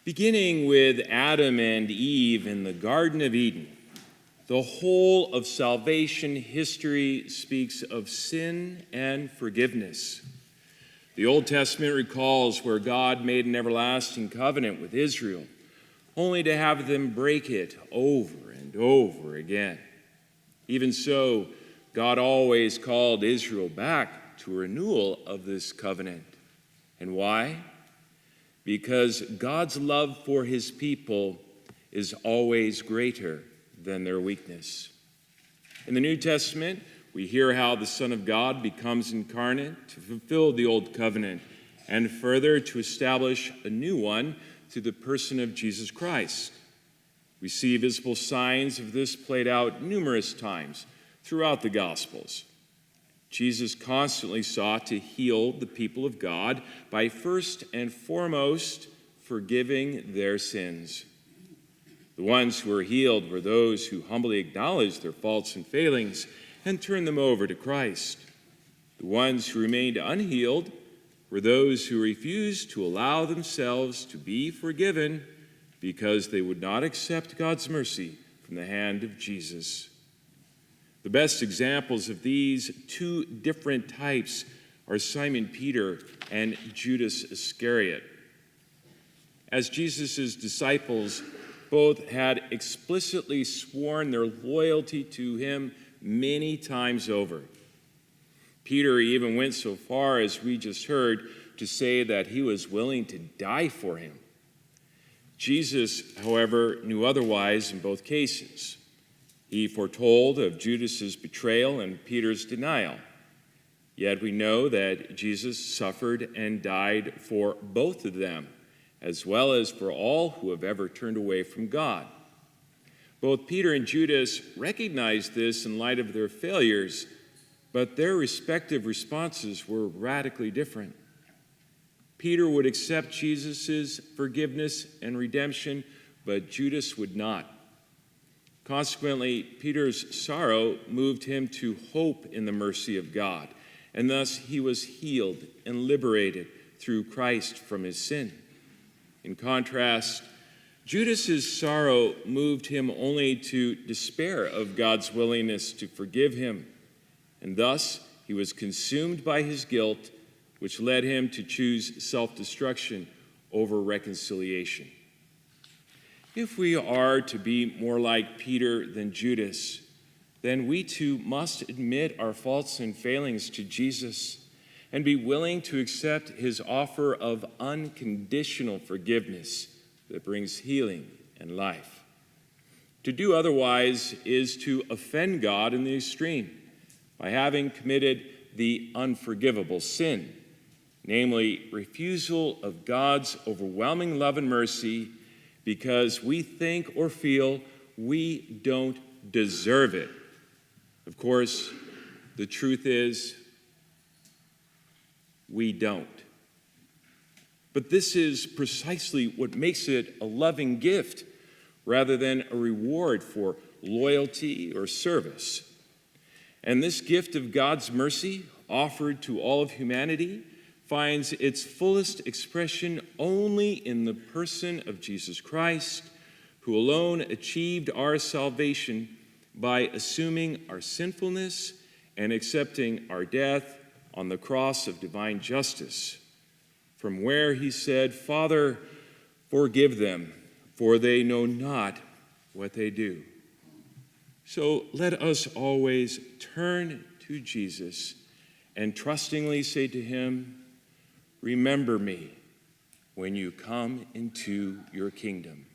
Beginning with Adam and Eve in the Garden of Eden, the whole of salvation history speaks of sin and forgiveness. The Old Testament recalls where God made an everlasting covenant with Israel, only to have them break it over and over again. Even so, God always called Israel back to a renewal of this covenant. And why? Because God's love for his people is always greater than their weakness. In the New Testament, we hear how the Son of God becomes incarnate to fulfill the Old Covenant and further to establish a new one through the person of Jesus Christ. We see visible signs of this played out numerous times throughout the Gospels. Jesus constantly sought to heal the people of God by first and foremost forgiving their sins. The ones who were healed were those who humbly acknowledged their faults and failings and turned them over to Christ. The ones who remained unhealed were those who refused to allow themselves to be forgiven because they would not accept God's mercy from the hand of Jesus. The best examples of these two different types are Simon Peter and Judas Iscariot. As Jesus' disciples, both had explicitly sworn their loyalty to him many times over. Peter even went so far, as we just heard, to say that he was willing to die for him. Jesus, however, knew otherwise in both cases. He foretold of Judas's betrayal and Peter's denial. Yet we know that Jesus suffered and died for both of them, as well as for all who have ever turned away from God. Both Peter and Judas recognized this in light of their failures, but their respective responses were radically different. Peter would accept Jesus' forgiveness and redemption, but Judas would not. Consequently, Peter's sorrow moved him to hope in the mercy of God, and thus he was healed and liberated through Christ from his sin. In contrast, Judas's sorrow moved him only to despair of God's willingness to forgive him, and thus he was consumed by his guilt, which led him to choose self-destruction over reconciliation. If we are to be more like Peter than Judas, then we too must admit our faults and failings to Jesus and be willing to accept his offer of unconditional forgiveness that brings healing and life. To do otherwise is to offend God in the extreme by having committed the unforgivable sin, namely refusal of God's overwhelming love and mercy because we think or feel we don't deserve it. Of course, the truth is, we don't. But this is precisely what makes it a loving gift rather than a reward for loyalty or service. And this gift of God's mercy, offered to all of humanity, finds its fullest expression only in the person of Jesus Christ, who alone achieved our salvation by assuming our sinfulness and accepting our death on the cross of divine justice, from where he said, "Father, forgive them, for they know not what they do." So let us always turn to Jesus and trustingly say to him, "Remember me when you come into your kingdom."